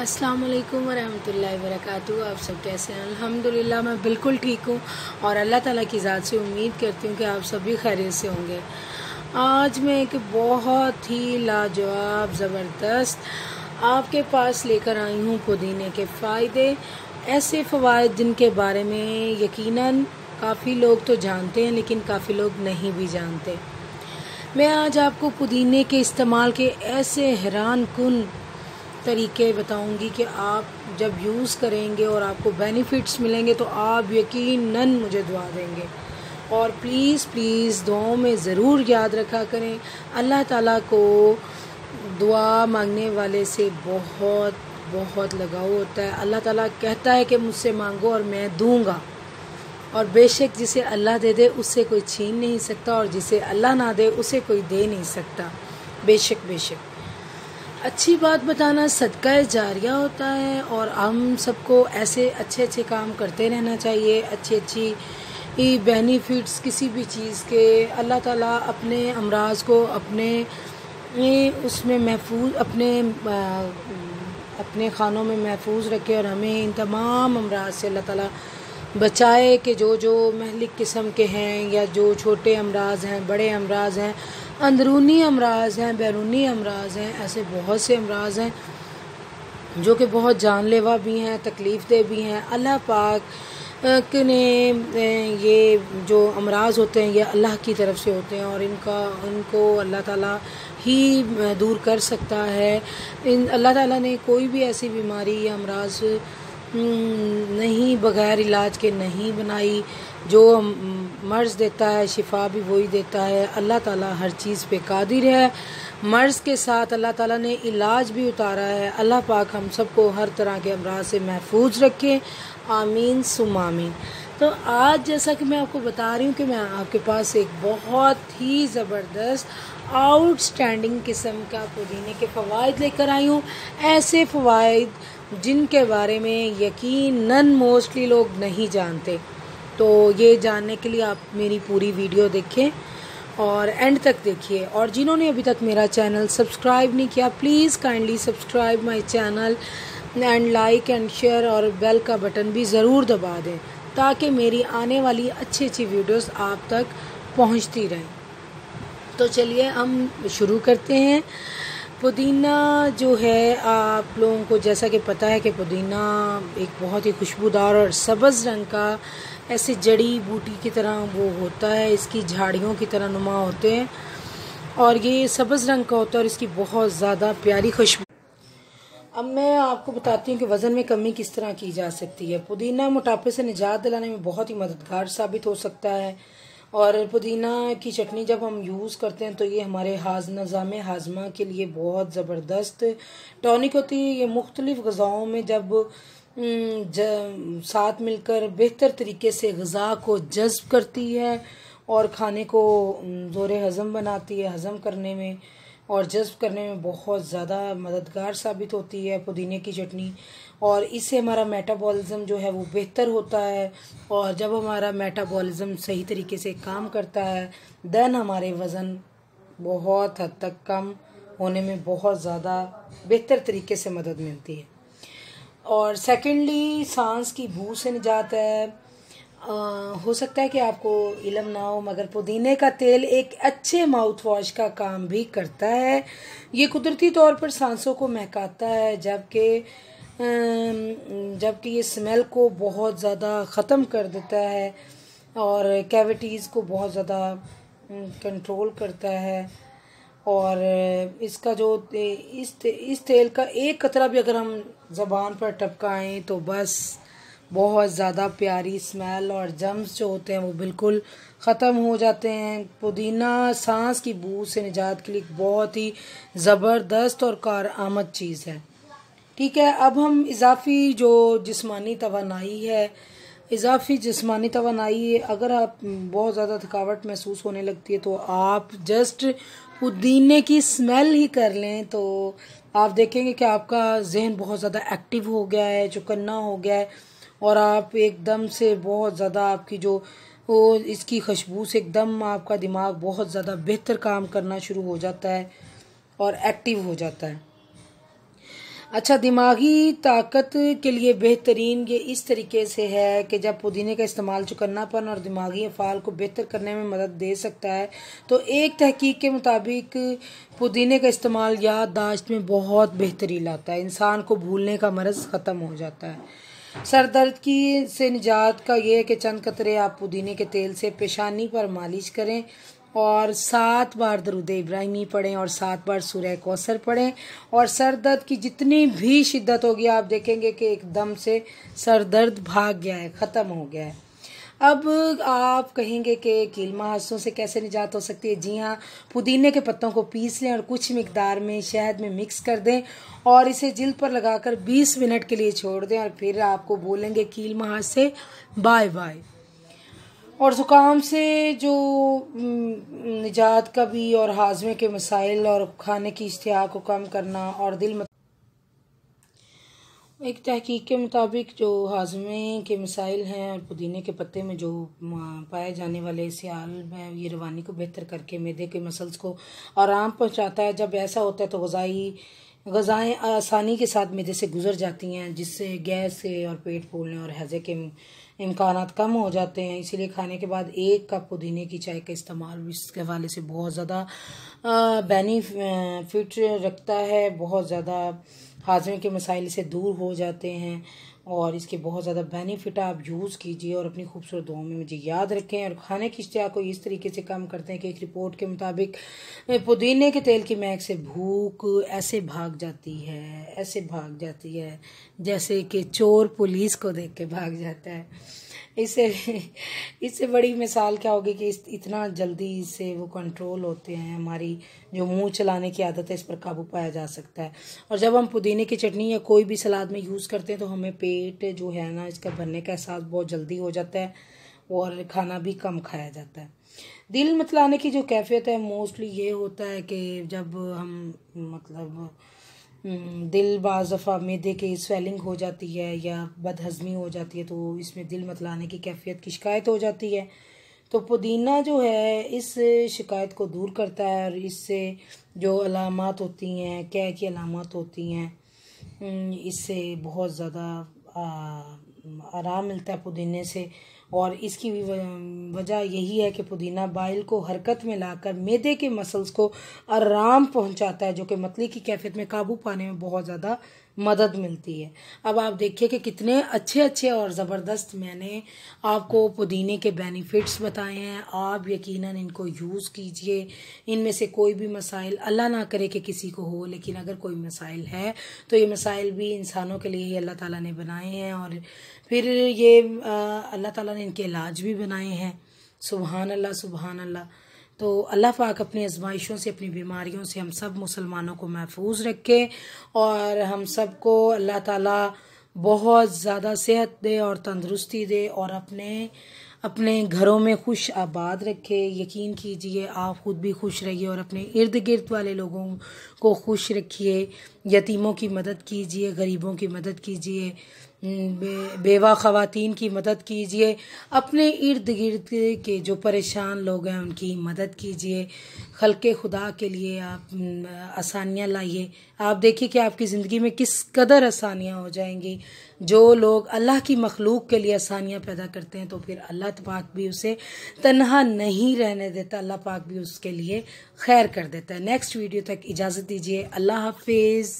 अस्सलाम वालेकुम वरहमतुल्लाहि वबरकातुहू। आप सब कैसे हैं? अल्हम्दुलिल्लाह मैं बिल्कुल ठीक हूँ और अल्लाह ताला की ज़ात से उम्मीद करती हूँ कि आप सभी खैरियत से होंगे। आज मैं एक बहुत ही लाजवाब ज़बरदस्त आपके पास लेकर आई हूँ पुदीने के फ़ायदे। ऐसे फ़वाइद जिनके बारे में यकीनन काफ़ी लोग तो जानते हैं लेकिन काफ़ी लोग नहीं भी जानते। मैं आज आपको पुदीने के इस्तेमाल के ऐसे हैरान कुन तरीके बताऊंगी कि आप जब यूज़ करेंगे और आपको बेनिफिट्स मिलेंगे तो आप यकीनन मुझे दुआ देंगे। और प्लीज़ प्लीज़ दुआओं में ज़रूर याद रखा करें। अल्लाह ताला को दुआ मांगने वाले से बहुत बहुत लगाव होता है। अल्लाह ताला कहता है कि मुझसे मांगो और मैं दूंगा, और बेशक जिसे अल्लाह दे दे उससे कोई छीन नहीं सकता, और जिसे अल्लाह ना दे उसे कोई दे नहीं सकता। बेशक बेशक अच्छी बात बताना सदका जारिया होता है, और हम सबको ऐसे अच्छे अच्छे काम करते रहना चाहिए। अच्छी बेनिफिट्स किसी भी चीज़ के अल्लाह ताला अपने अमराज को अपने उसमें महफूज अपने खानों में महफूज रखे और हमें इन तमाम अमराज से अल्लाह ताला बचाए कि जो महलिक किस्म के हैं या जो छोटे अमराज हैं, बड़े अमराज हैं, अंदरूनी अमराज हैं, बैरूनी अमराज हैं, ऐसे बहुत से अमराज हैं जो कि बहुत जानलेवा भी हैं, तकलीफ़ दे भी हैं। अल्लाह पाक ने ये जो अमराज होते हैं ये अल्लाह की तरफ से होते हैं और इनको अल्लाह ताला ही दूर कर सकता है। अल्लाह ताला ने कोई भी ऐसी बीमारी या अमराज नहीं बग़ैर इलाज के नहीं बनाई। जो मर्ज़ देता है शिफा भी वही देता है। अल्लाह ताला हर चीज़ पे कादिर है। मर्ज़ के साथ अल्लाह ताला ने इलाज भी उतारा है। अल्लाह पाक हम सबको हर तरह के अमराज से महफूज रखे, आमीन सुम आमीन। तो आज जैसा कि मैं आपको बता रही हूँ कि मैं आपके पास एक बहुत ही ज़बरदस्त आउटस्टैंडिंग किस्म का पुदीने के फ़वाइद लेकर आई हूँ। ऐसे फ़वाइद जिनके बारे में यकीनन मोस्टली लोग नहीं जानते। तो ये जानने के लिए आप मेरी पूरी वीडियो देखें और एंड तक देखिए। और जिन्होंने अभी तक मेरा चैनल सब्सक्राइब नहीं किया, please kindly subscribe my channel and like and share, और बेल का बटन भी ज़रूर दबा दें ताकि मेरी आने वाली अच्छी अच्छी वीडियोस आप तक पहुंचती रहें। तो चलिए हम शुरू करते हैं। पुदीना जो है, आप लोगों को जैसा कि पता है कि पुदीना एक बहुत ही खुशबूदार और सब्ज़ रंग का ऐसे जड़ी बूटी की तरह वो होता है। इसकी झाड़ियों की तरह नुमा होते हैं और ये सब्ज़ रंग का होता है और इसकी बहुत ज़्यादा प्यारी खुशबू। अब मैं आपको बताती हूँ कि वज़न में कमी किस तरह की जा सकती है। पुदीना मोटापे से निजात दिलाने में बहुत ही मददगार साबित हो सकता है। और पुदीना की चटनी जब हम यूज़ करते हैं तो ये हमारे निज़ाम हाजमा के लिए बहुत ज़बरदस्त टॉनिक होती है। ये मुख्तलिफ़ ग़िज़ाओं में जब साथ मिलकर बेहतर तरीके से ग़िज़ा को जज़्ब करती है और खाने को ज़ोर हज़म बनाती है, हज़म करने में और जज़्ब करने में बहुत ज़्यादा मददगार साबित होती है पुदीने की चटनी। और इससे हमारा मेटाबॉलिज़्म जो है वो बेहतर होता है, और जब हमारा मेटाबॉलिज़्म सही तरीके से काम करता है देन हमारे वज़न बहुत हद तक कम होने में बहुत ज़्यादा बेहतर तरीके से मदद मिलती है। और सेकेंडली सांस की बू से निजात है। हो सकता है कि आपको इल्म ना हो, मगर पुदीने का तेल एक अच्छे माउथ वॉश का काम भी करता है। ये कुदरती तौर पर सांसों को महकाता है, जबकि ये स्मेल को बहुत ज़्यादा ख़त्म कर देता है और कैविटीज़ को बहुत ज़्यादा कंट्रोल करता है। और इसका जो इस तेल का एक कतरा भी अगर हम ज़बान पर टपकाएं तो बस बहुत ज़्यादा प्यारी स्मेल और जम्स जो होते हैं वो बिल्कुल ख़त्म हो जाते हैं। पुदीना सांस की बू से निजात के लिए बहुत ही ज़बरदस्त और कारआमद चीज़ है। ठीक है, अब हम इजाफ़ी जिस्मानी तवानाई अगर आप बहुत ज़्यादा थकावट महसूस होने लगती है तो आप जस्ट पुदीने की स्मेल ही कर लें तो आप देखेंगे कि आपका जहन बहुत ज़्यादा एक्टिव हो गया है, चौकन्ना हो गया है, और आप एकदम से बहुत ज़्यादा आपकी इसकी खुशबू से एकदम आपका दिमाग बहुत ज़्यादा बेहतर काम करना शुरू हो जाता है और एक्टिव हो जाता है। अच्छा, दिमागी ताकत के लिए बेहतरीन ये इस तरीके से है कि जब पुदीने का इस्तेमाल चुकन्नापन और दिमागी अफ़ाल को बेहतर करने में मदद दे सकता है, तो एक तहकीक के मुताबिक पुदीने का इस्तेमाल याददाश्त में बहुत बेहतरी लाता है। इंसान को भूलने का मर्ज़ ख़त्म हो जाता है। सर दर्द की से निजात का ये है कि चंद कतरे आप पुदीने के तेल से पेशानी पर मालिश करें और 7 बार दरूद इब्राहिमी पढ़ें और 7 बार सूरह कौसर पढ़ें, और सर दर्द की जितनी भी शिद्दत होगी आप देखेंगे कि एकदम से सर दर्द भाग गया है, ख़त्म हो गया है। अब आप कहेंगे कि कीलमा हादसों से कैसे निजात हो सकती है। जी हाँ, पुदीने के पत्तों को पीस लें और कुछ मिकदार में शहद में मिक्स कर दें और इसे जिल्द पर लगाकर 20 मिनट के लिए छोड़ दें और फिर आपको बोलेंगे कीलमा हादसे बाय बाय। और ज़ुकाम से जो निजात का भी और हाजमे के मसाइल और खाने की इश्तिहा को कम करना और एक तहकीक के मुताबिक जो हाजमे के मसाइल हैं और पुदीने के पत्ते में जो पाए जाने वाले सियाल है, ये रवानी को बेहतर करके मैदे के मसल्स को आराम पहुंचाता है। जब ऐसा होता है तो ग़ज़ाएँ आसानी के साथ मैदे से गुजर जाती हैं, जिससे गैस से और पेट फूलने और हैज़े के इम्कानात कम हो जाते हैं। इसीलिए खाने के बाद 1 कप पुदीने की चाय का इस्तेमाल इसके हवाले से बहुत ज़्यादा बेनिफिट रखता है, बहुत ज़्यादा हाजमे के मसाइल से दूर हो जाते हैं और इसके बहुत ज़्यादा बेनिफिट आप यूज़ कीजिए और अपनी खूबसूरत दुआओं में मुझे याद रखें। और खाने की इश्तिहा को इस तरीके से कम करते हैं कि एक रिपोर्ट के मुताबिक पुदीने के तेल की महक से भूख ऐसे भाग जाती है जैसे कि चोर पुलिस को देख के भाग जाता है। इससे बड़ी मिसाल क्या होगी कि इतना जल्दी से वो कंट्रोल होते हैं। हमारी जो मुंह चलाने की आदत है, इस पर काबू पाया जा सकता है। और जब हम पुदीने की चटनी या कोई भी सलाद में यूज़ करते हैं तो हमें पेट जो है ना, इसका भरने का एहसास बहुत जल्दी हो जाता है और खाना भी कम खाया जाता है। दिल मतलाने की जो कैफियत है मोस्टली ये होता है कि जब हम दिल बाज़ दफ़ा मैदे की स्वेलिंग हो जाती है या बदहज़मी हो जाती है तो इसमें दिल मतलाने की कैफियत की शिकायत हो जाती है। तो पुदीना जो है इस शिकायत को दूर करता है और इससे जो अलामात होती हैं, क्या की अलामात होती हैं, इससे बहुत ज़्यादा आराम मिलता है पुदीने से। और इसकी वजह यही है कि पुदीना बाइल को हरकत में लाकर मैदे के मसल्स को आराम पहुंचाता है, जो कि मतली की कैफियत में काबू पाने में बहुत ज़्यादा मदद मिलती है। अब आप देखिए कि कितने अच्छे अच्छे और ज़बरदस्त मैंने आपको पुदीने के बेनिफिट्स बताए हैं। आप यकीनन इनको यूज़ कीजिए। इनमें से कोई भी मसाइल, अल्लाह ना करे कि किसी को हो, लेकिन अगर कोई मसाइल है तो ये मसाइल भी इंसानों के लिए ही अल्लाह ताला ने बनाए हैं और फिर ये अल्लाह ताला ने इनके इलाज भी बनाए हैं। सुभान अल्लाह, सुभान अल्लाह। तो अल्लाह पाक अपनी आजमाइशों से, अपनी बीमारियों से हम सब मुसलमानों को महफूज रखे और हम सब को अल्लाह ताला बहुत ज़्यादा सेहत दे और तंदुरुस्ती दे और अपने घरों में खुश आबाद रखे। यकीन कीजिए आप ख़ुद भी खुश रहिए और अपने इर्द गिर्द वाले लोगों को खुश रखिए। यतीमों की मदद कीजिए, गरीबों की मदद कीजिए, बेवा ख़वातीन की मदद कीजिए, अपने इर्द गिर्द के जो परेशान लोग हैं उनकी मदद कीजिए। खल्क़े खुदा के लिए आप आसानियाँ लाइए। आप देखिए कि आपकी ज़िंदगी में किस कदर आसानियाँ हो जाएंगी। जो लोग अल्लाह की मखलूक के लिए आसानियाँ पैदा करते हैं तो फिर अल्लाह पाक भी उसे तन्हा नहीं रहने देता, अल्लाह पाक भी उसके लिए खैर कर देता है। नेक्स्ट वीडियो तक इजाज़त दीजिए। अल्लाह हाफिज़।